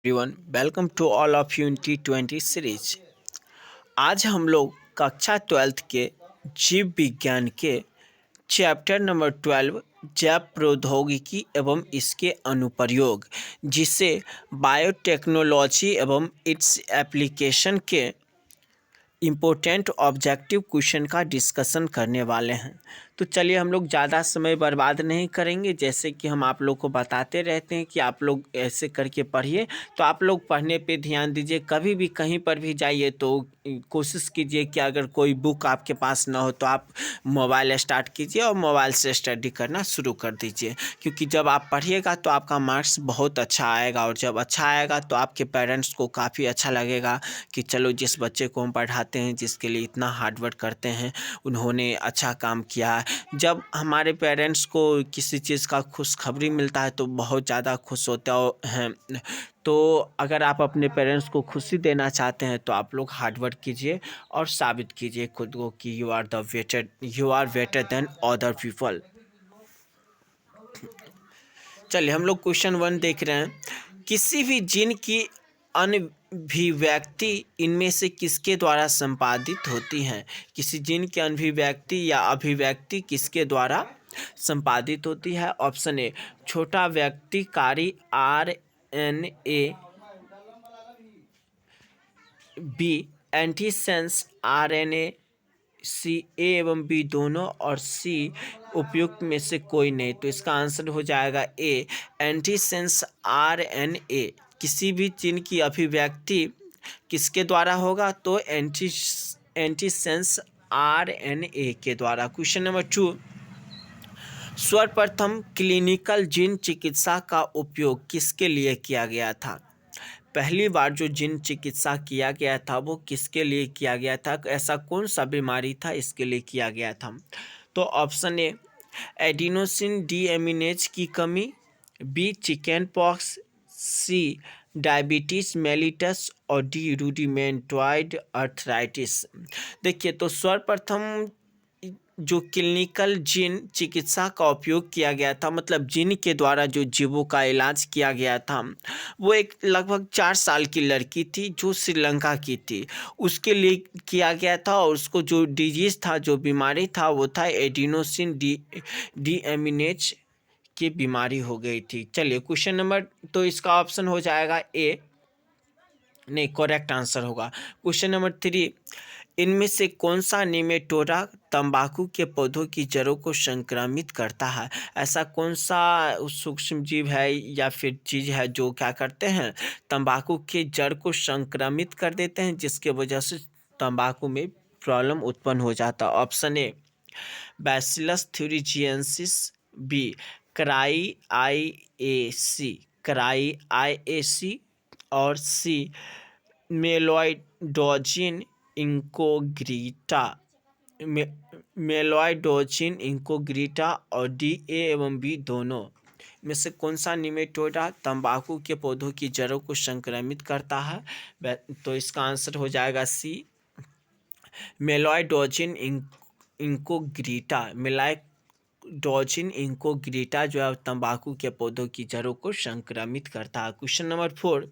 Everyone, welcome to all of you in T20 series. आज हम लोग कक्षा 12th के जीव विज्ञान के चैप्टर नंबर 12 जैव प्रौद्योगिकी एवं इसके अनुप्रयोग, जिसे बायोटेक्नोलॉजी एवं इट्स एप्लीकेशन के इम्पोर्टेंट ऑब्जेक्टिव क्वेश्चन का डिस्कशन करने वाले हैं। तो चलिए हम लोग ज़्यादा समय बर्बाद नहीं करेंगे। जैसे कि हम आप लोग को बताते रहते हैं कि आप लोग ऐसे करके पढ़िए, तो आप लोग पढ़ने पे ध्यान दीजिए। कभी भी कहीं पर भी जाइए तो कोशिश कीजिए कि अगर कोई बुक आपके पास ना हो तो आप मोबाइल स्टार्ट कीजिए और मोबाइल से स्टडी करना शुरू कर दीजिए, क्योंकि जब आप पढ़िएगा तो आपका मार्क्स बहुत अच्छा आएगा, और जब अच्छा आएगा तो आपके पेरेंट्स को काफ़ी अच्छा लगेगा कि चलो जिस बच्चे को हम पढ़ाते हैं, जिसके लिए इतना हार्ड वर्क करते हैं, उन्होंने अच्छा काम किया। जब हमारे पेरेंट्स को किसी चीज़ का खुशखबरी मिलता है तो बहुत ज़्यादा खुश होते हैं। तो अगर आप अपने पेरेंट्स को खुशी देना चाहते हैं तो आप लोग हार्ड वर्क कीजिए और साबित कीजिए खुद को कि you are better than other people. चलिए हम लोग क्वेश्चन 1 देख रहे हैं। किसी भी जीन की अभिव्यक्ति इनमें से किसके द्वारा संपादित होती है? किसी जीन की अभिव्यक्ति या अभिव्यक्ति किसके द्वारा संपादित होती है? ऑप्शन ए, छोटा व्यक्तिकारी RNA, बी, एंटीसेंस RNA, सी, ए एवं बी दोनों, और सी, उपयुक्त में से कोई नहीं। तो इसका आंसर हो जाएगा ए, एंटीसेंस RNA। किसी भी जीन की अभिव्यक्ति किसके द्वारा होगा? तो एंटीसेंस RNA के द्वारा। क्वेश्चन नंबर 2, सर्वप्रथम क्लिनिकल जीन चिकित्सा का उपयोग किसके लिए किया गया था? पहली बार जो जीन चिकित्सा किया गया था वो किसके लिए किया गया था? ऐसा कौन सा बीमारी था इसके लिए किया गया था? तो ऑप्शन ए, एडिनोसिन डीएमिनेज की कमी, बी, चिकन पॉक्स, सी, डायबिटीज मेलिटस, और डी, रूडिमेटॉइड अर्थराइटिस। देखिए, तो सर्वप्रथम जो क्लिनिकल जीन चिकित्सा का उपयोग किया गया था, मतलब जीन के द्वारा जो जीवों का इलाज किया गया था, वो एक लगभग 4 साल की लड़की थी जो श्रीलंका की थी, उसके लिए किया गया था। और उसको जो डिजीज़ था, जो बीमारी था, वो था एडिनोसिन डीएमिनेज की बीमारी हो गई थी। चलिए क्वेश्चन नंबर, तो इसका ऑप्शन हो जाएगा ए, नहीं, करेक्ट आंसर होगा। क्वेश्चन नंबर 3, इनमें से कौन सा निमेटोडा तंबाकू के पौधों की जड़ों को संक्रमित करता है? ऐसा कौन सा सूक्ष्म जीव है या फिर चीज़ है जो क्या करते हैं, तंबाकू के जड़ को संक्रमित कर देते हैं, जिसके वजह से तंबाकू में प्रॉब्लम उत्पन्न हो जाता है? Option A, Bacillus thuringiensis, B, cry IAC, और सी, मेलोइडोजिन इंकोग्रीटा, मेलोइडोजिन इंकोग्रीटा, और डी, ए एवं बी दोनों में से कौन सा निमेटोडा तंबाकू के पौधों की जड़ों को संक्रमित करता है? तो इसका आंसर हो जाएगा सी, मेलोइडोजिन इंकोग्रीटा। मेलाइडोजिन इंकोग्रीटा जो है तंबाकू के पौधों की जड़ों को संक्रमित करता है। क्वेश्चन नंबर 4,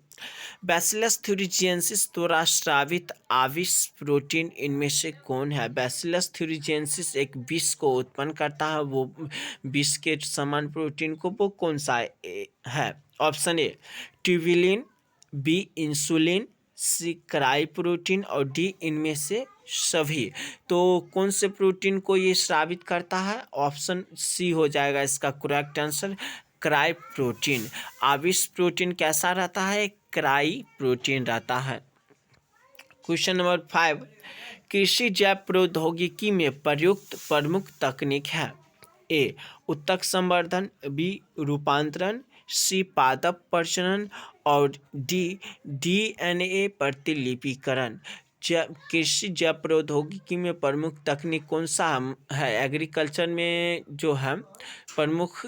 बैसिलस थ्यूरिजिएंसिस द्वारा स्रावित आविष प्रोटीन इनमें से कौन है? बैसिलस थ्यूरिजिएंसिस एक विष को उत्पन्न करता है, वो विष के समान प्रोटीन को वो कौन सा है? Option A, tubulin, B, insulin, C, cry protein, और डी, इनमें से सभी। तो कौन से प्रोटीन को ये स्रावित करता है? ऑप्शन सी हो जाएगा इसका करेक्ट आंसर, क्राई प्रोटीन। आविष प्रोटीन कैसा रहता है? क्राई प्रोटीन रहता है। क्वेश्चन नंबर 5, कृषि जैव प्रौद्योगिकी में प्रयुक्त प्रमुख तकनीक है? ए, उत्तक संवर्धन, बी, रूपांतरण, सी, पादप प्रजनन, और डी, डीएनए प्रतिलिपिकरण। कृषि जैव प्रौद्योगिकी में प्रमुख तकनीक कौन सा है? एग्रीकल्चर में जो है प्रमुख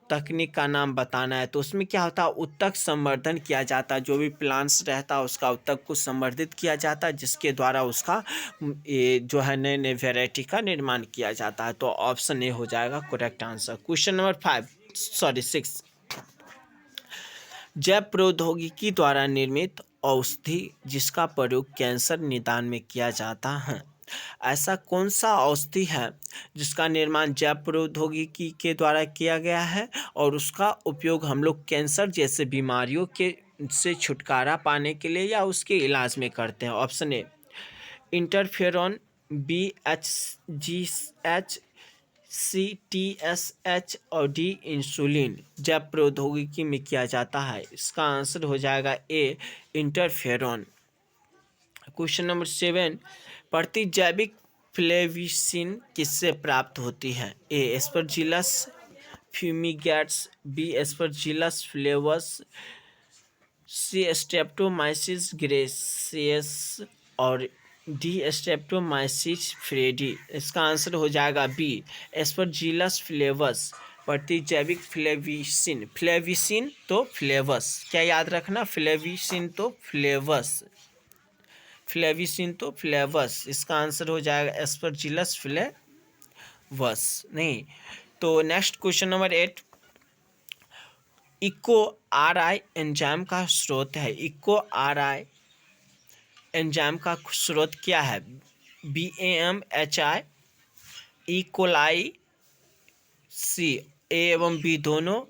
तकनीक का नाम बताना है, तो उसमें क्या होता है, उत्तक संवर्धन किया जाता है। जो भी प्लांट्स रहता है उसका उत्तक को संवर्धित किया जाता है, जिसके द्वारा उसका ये जो है नए नए वेराइटी का निर्माण किया जाता है। तो ऑप्शन ए हो जाएगा करेक्ट आंसर। क्वेश्चन नंबर 6, जैव प्रौद्योगिकी द्वारा निर्मित औषधि जिसका प्रयोग कैंसर निदान में किया जाता है। ऐसा कौन सा औषधि है जिसका निर्माण जैव प्रौद्योगिकी के द्वारा किया गया है और उसका उपयोग हम लोग कैंसर जैसे बीमारियों के से छुटकारा पाने के लिए या उसके इलाज में करते हैं। Option A interferon, B HGH, C TSH और डी इंसुलिन जैव प्रौद्योगिकी में किया जाता है। इसका आंसर हो जाएगा ए इंटरफेरॉन। क्वेश्चन नंबर 7, प्रतिजैविक फ्लेविसिन किससे प्राप्त होती है? ए एस्परजिलस फ्यूमिगेट्स, बी एस्परजिलस फ्लेवस, सी स्ट्रेप्टोमाइसिस ग्रेसियस और डी स्ट्रेप्टोमाइसिस फ्रेडी। इसका आंसर हो जाएगा बी एस्परजिलस फ्लेवस। प्रतिजैविक फ्लेविसिन, फ्लेविसिन तो फ्लेवस, क्या याद रखना, फ्लेविसिन तो फ्लेवस, फ्लेविसिन तो फ्लेवस। इसका आंसर हो जाएगा एस्परजिलस फ्लेवस नहीं। तो next question number 8, eco RI enzyme का स्रोत है। इको RI एंजाइम का स्रोत क्या है? BAMHI, ई कोलाई, सी ए एवं बी दोनों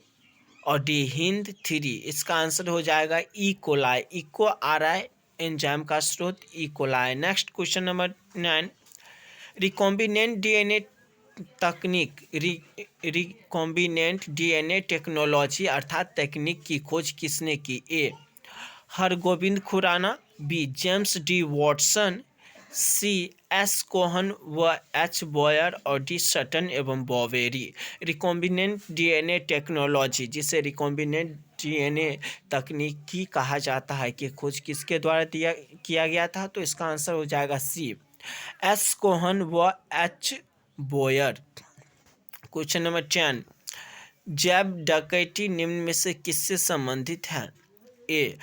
और डी हिंद 3। इसका आंसर हो जाएगा E coli. Eco RI enzyme का स्रोत E coli. Next question number 9, recombinant DNA तकनीक, रिकॉम्बिनेंट DNA टेक्नोलॉजी अर्थात तकनीक की खोज किसने की? A Hargobind Khorana, B James D Watson, C S Cohen व एच बॉयर और डी सटन एवं बॉवेरी। रिकॉम्बिनेंट DNA टेक्नोलॉजी, जिसे रिकॉम्बिनेंट DNA तकनीकी कहा जाता है, कि खोज किसके द्वारा किया गया था? तो इसका आंसर हो जाएगा सी एस कोहन व एच बॉयर। क्वेश्चन नंबर 10, जैव डकैती निम्न में से किससे संबंधित है? ए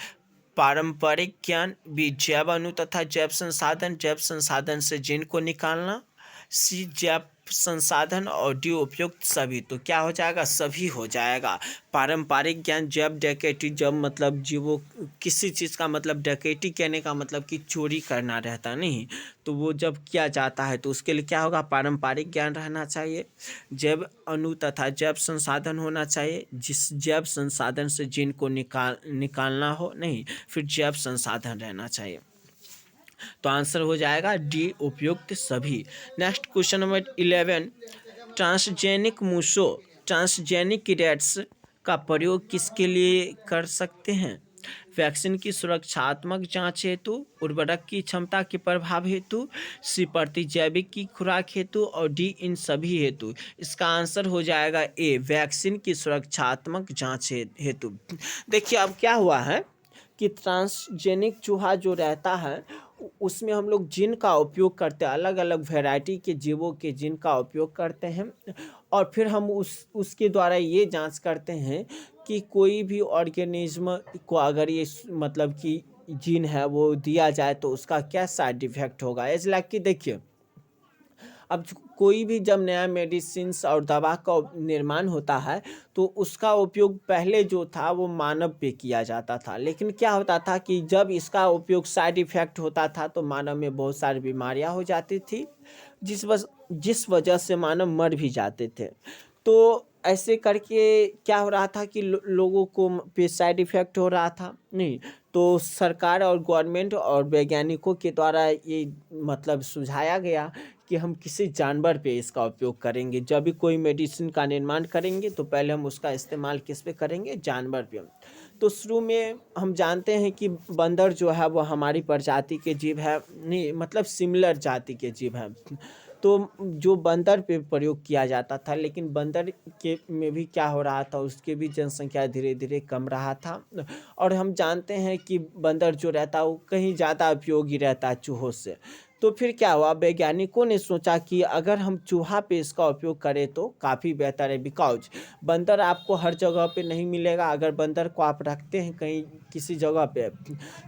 पारंपरिक ज्ञान, बी जैव अणु तथा जैव संसाधन से जीन को निकालना, सी जैव संसाधन और डी उपयुक्त सभी। तो क्या हो जाएगा? सभी हो जाएगा। पारंपरिक ज्ञान, जैव डकैती, जब मतलब जीवो किसी चीज़ का मतलब डकैती कहने का मतलब कि चोरी करना रहता नहीं, तो वो जब किया जाता है तो उसके लिए क्या होगा? पारंपरिक ज्ञान रहना चाहिए, जैव अणु तथा जैव संसाधन होना चाहिए, जिस जैव संसाधन से जीन को निकालना हो नहीं, फिर जैव संसाधन रहना चाहिए। तो आंसर हो जाएगा डी उपयुक्त सभी। नेक्स्ट क्वेश्चन नंबर 11, ट्रांसजेनिक मूसों, ट्रांसजेनिक रैट्स का प्रयोग किसके लिए कर सकते हैं? वैक्सीन की सुरक्षात्मक जांच हेतु, उर्वरक की क्षमता के प्रभाव हेतु, सी प्रतिजैविक की खुराक हेतु और डी इन सभी हेतु। इसका आंसर हो जाएगा ए वैक्सीन की सुरक्षात्मक जांच हेतु। देखिए अब क्या हुआ है कि ट्रांसजेनिक चूहा जो रहता है उसमें हम लोग जीन का उपयोग करते हैं, अलग अलग वैरायटी के जीवों के जीन का उपयोग करते हैं और फिर हम उसके द्वारा ये जांच करते हैं कि कोई भी ऑर्गेनिज्म को अगर ये मतलब कि जीन है वो दिया जाए तो उसका क्या साइड इफेक्ट होगा। इस लाइक कि देखिए अब कोई भी जब नया मेडिसिन्स और दवा का निर्माण होता है तो उसका उपयोग पहले जो था वो मानव पे किया जाता था, लेकिन क्या होता था कि जब इसका उपयोग साइड इफ़ेक्ट होता था तो मानव में बहुत सारी बीमारियां हो जाती थी, जिस वजह से मानव मर भी जाते थे। तो ऐसे करके क्या हो रहा था कि लोगों को पे साइड इफ़ेक्ट हो रहा था नहीं, तो सरकार और गवर्नमेंट और वैज्ञानिकों के द्वारा ये मतलब सुझाया गया कि हम किसी जानवर पे इसका उपयोग करेंगे। जब भी कोई मेडिसिन का निर्माण करेंगे तो पहले हम उसका इस्तेमाल किस पे करेंगे? जानवर पे। तो शुरू में हम जानते हैं कि बंदर जो है वो हमारी प्रजाति के जीव है नहीं, मतलब सिमिलर जाति के जीव है, तो जो बंदर पे प्रयोग किया जाता था, लेकिन बंदर के में भी क्या हो रहा था, उसके भी जनसंख्या धीरे धीरे कम रहा था और हम जानते हैं कि बंदर जो रहता है वो कहीं ज़्यादा उपयोगी रहता है चूहों से। तो फिर क्या हुआ, वैज्ञानिकों ने सोचा कि अगर हम चूहा पे इसका उपयोग करें तो काफ़ी बेहतर है। बिकॉज बंदर आपको हर जगह पे नहीं मिलेगा। अगर बंदर को आप रखते हैं कहीं किसी जगह पे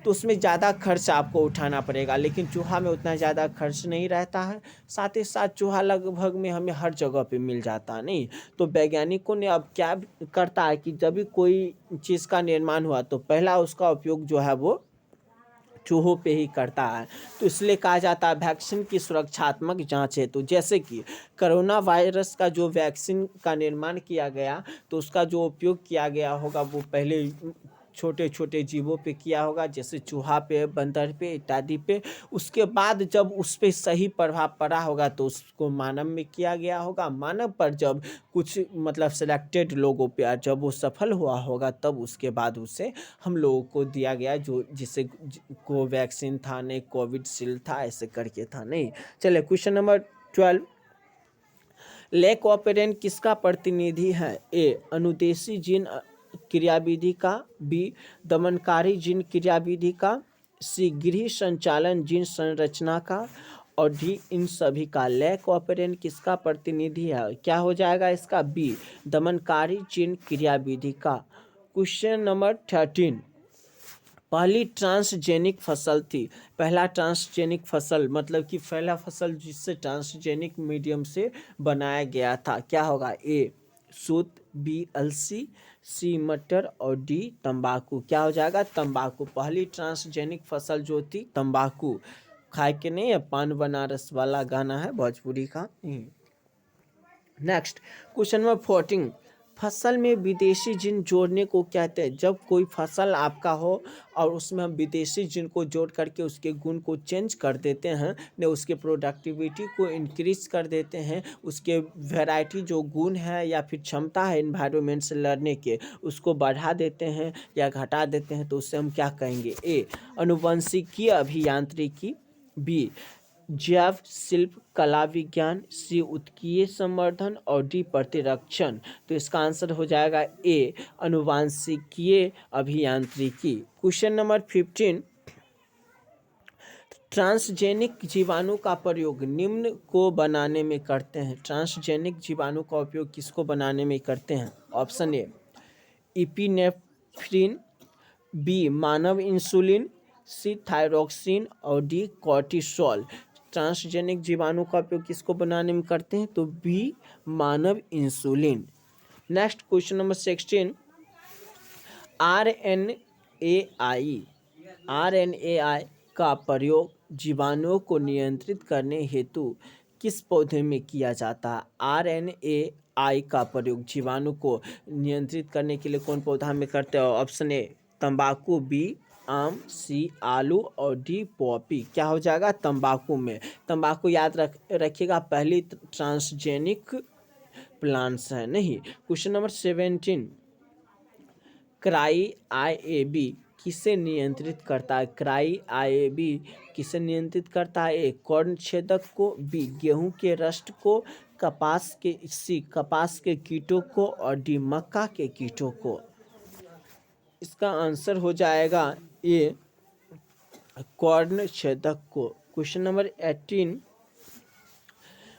तो उसमें ज़्यादा खर्च आपको उठाना पड़ेगा, लेकिन चूहा में उतना ज़्यादा खर्च नहीं रहता है। साथ ही साथ चूहा लगभग में हमें हर जगह पे मिल जाता है नहीं। तो वैज्ञानिकों ने अब क्या करता है कि जब भी कोई चीज़ का निर्माण हुआ तो पहला उसका उपयोग जो है वो चूहों पे ही करता है। तो इसलिए कहा जाता है वैक्सीन की सुरक्षात्मक जांच है। तो जैसे कि कोरोना वायरस का जो वैक्सीन का निर्माण किया गया तो उसका जो उपयोग किया गया होगा वो पहले छोटे छोटे जीवों पे किया होगा, जैसे चूहा पे, बंदर पे इत्यादि पे। उसके बाद जब उस पे सही प्रभाव पड़ा होगा तो उसको मानव में किया गया होगा। मानव पर जब कुछ मतलब सिलेक्टेड लोगों पे जब वो सफल हुआ होगा तब उसके बाद उसे हम लोगों को दिया गया, जो जिसे कोवैक्सीन था, नहीं कोविडशील्ड था, ऐसे करके था नहीं। चलिए क्वेश्चन नंबर 12, लैक ऑपरेंट किसका प्रतिनिधि है? ए अनुदेशी जीन क्रियाविधि का, बी दमनकारी जीन क्रियाविधि का, सी गृह संचालन जीन संरचना का, और डी इन सभी का। लैक ऑपरेंट किसका प्रतिनिधि है? क्या हो जाएगा इसका? बी दमनकारी जीन क्रियाविधि का। क्वेश्चन नंबर 13, पहली ट्रांसजेनिक फसल थी। पहला ट्रांसजेनिक फसल मतलब कि पहला फसल जिससे ट्रांसजेनिक मीडियम से बनाया गया था, क्या होगा? ए सूत, बी अलसी, सी मटर और डी तंबाकू। क्या हो जाएगा? तंबाकू। पहली ट्रांसजेनिक फसल जो थी तंबाकू। खाए के नहीं है, पान बनारस वाला गाना है भोजपुरी का। नेक्स्ट क्वेश्चन नंबर 14, फसल में विदेशी जीन जोड़ने को कहते हैं। जब कोई फसल आपका हो और उसमें हम विदेशी जीन को जोड़ करके उसके गुण को चेंज कर देते हैं, ने उसके प्रोडक्टिविटी को इंक्रीज कर देते हैं, उसके वैरायटी जो गुण है या फिर क्षमता है एनवायरनमेंट से लड़ने के, उसको बढ़ा देते हैं या घटा देते हैं, तो उससे हम क्या कहेंगे? ए अनुवंशिकीय अभियांत्रिकी, बी जैव शिल्प कला विज्ञान, सी उत्कीय संवर्धन और डी प्रतिरक्षण। तो इसका आंसर हो जाएगा ए अनुवांशिकीय अभियांत्रिकी। क्वेश्चन नंबर 15, ट्रांसजेनिक जीवाणु का प्रयोग निम्न को बनाने में करते हैं। ट्रांसजेनिक जीवाणु का उपयोग किसको बनाने में करते हैं? ऑप्शन ए इपिनेफ्रिन, बी मानव इंसुलिन, सी थायरोक्सिन और डी कॉर्टिसोल। ट्रांसजेनिक जीवाणु का उपयोग किसको बनाने में करते हैं? तो बी मानव insulin. Next question number 16, RNAi का प्रयोग जीवाणुओं को नियंत्रित करने हेतु किस पौधे में किया जाता है? आरएनएआई का प्रयोग जीवाणु को नियंत्रित करने के लिए कौन पौधा में करते हैं? ऑप्शन ए तंबाकू, बी आम, सी आलू और डी पॉपी। क्या हो जाएगा? तंबाकू में। तंबाकू याद रखिएगा पहली ट्रांसजेनिक प्लांट्स है नहीं। क्वेश्चन नंबर 17, क्राई आईएबी किसे नियंत्रित करता है? क्राई आईएबी किसे नियंत्रित करता है? ए कौर्ण छेदक को, बी गेहूं के रस्ट को, कपास के कीटों को और डी मक्का के कीटों को। इसका आंसर हो जाएगा ए कौर्ण छेदक को। क्वेश्चन नंबर 18,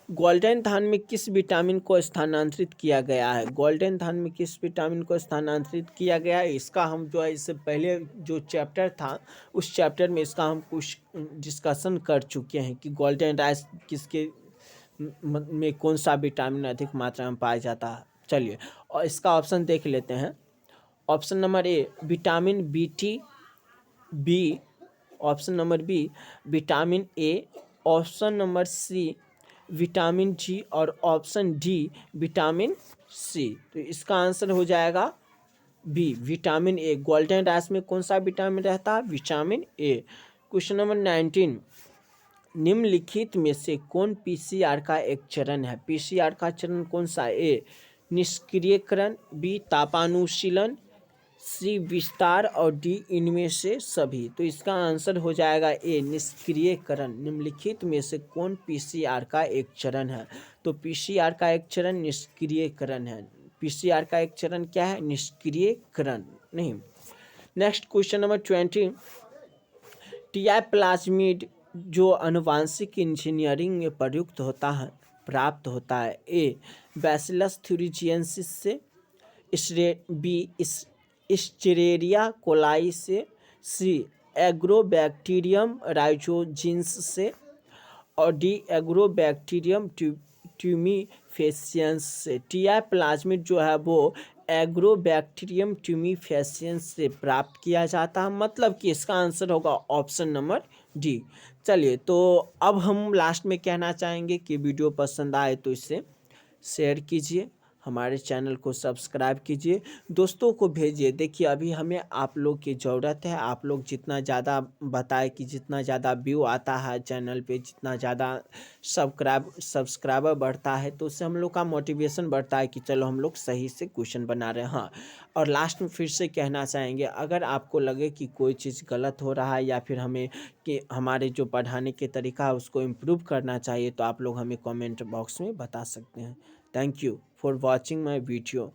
गोल्डन धान में किस विटामिन को स्थानांतरित किया गया है? गोल्डन धान में किस विटामिन को स्थानांतरित किया गया है? इसका हम जो है इससे पहले जो चैप्टर था उस चैप्टर में इसका हम कुछ डिस्कशन कर चुके हैं कि गोल्डन राइस किसके में कौन सा विटामिन अधिक मात्रा में पाया जाता है। चलिए और इसका ऑप्शन देख लेते हैं। Option number A vitamin B, B option number B vitamin A, option number C vitamin G और ऑप्शन डी विटामिन सी। तो इसका आंसर हो जाएगा B vitamin A. Golden rice में कौन सा विटामिन रहता है? Vitamin A. क्वेश्चन नंबर 19, निम्नलिखित में से कौन पीसीआर का एक चरण है? पीसीआर का चरण कौन सा? ए निष्क्रियकरण, बी तापानुशीलन, सी विस्तार और डी इनमें से सभी। तो इसका आंसर हो जाएगा ए निष्क्रियकरण। निम्नलिखित में से कौन पीसीआर का एक चरण है? तो पीसीआर का एक चरण निष्क्रियकरण है। पीसीआर का एक चरण क्या है? निष्क्रियकरण नहीं। Next question number 20, TI plasmid जो आनुवांशिक इंजीनियरिंग में प्रयुक्त होता है प्राप्त होता है। ए बैसिलस थ्यूरिजिएंसिस से, इस्चेरिया कोलाई से, सी एग्रोबैक्टीरियम राइजोजिन्स से, और डी एग्रोबैक्टीरियम ट्यूमीफेसियंस से। टीआई प्लाज्मिड जो है वो एग्रोबैक्टीरियम ट्यूमीफेसियंस से प्राप्त किया जाता है, मतलब कि इसका आंसर होगा ऑप्शन नंबर डी। चलिए, तो अब हम लास्ट में कहना चाहेंगे कि वीडियो पसंद आए तो इसे शेयर कीजिए, हमारे चैनल को सब्सक्राइब कीजिए, दोस्तों को भेजिए। देखिए, अभी हमें आप लोग की ज़रूरत है। आप लोग जितना ज़्यादा बताए कि जितना ज़्यादा व्यू आता है चैनल पे, जितना ज़्यादा सब्सक्राइबर बढ़ता है, तो उससे हम लोग का मोटिवेशन बढ़ता है कि चलो हम लोग सही से क्वेश्चन बना रहे हैं। हाँ, और लास्ट में फिर से कहना चाहेंगे, अगर आपको लगे कि कोई चीज़ गलत हो रहा है या फिर हमें कि हमारे जो पढ़ाने के तरीका है उसको इम्प्रूव करना चाहिए, तो आप लोग हमें कमेंट बॉक्स में बता सकते हैं। Thank you for watching my video.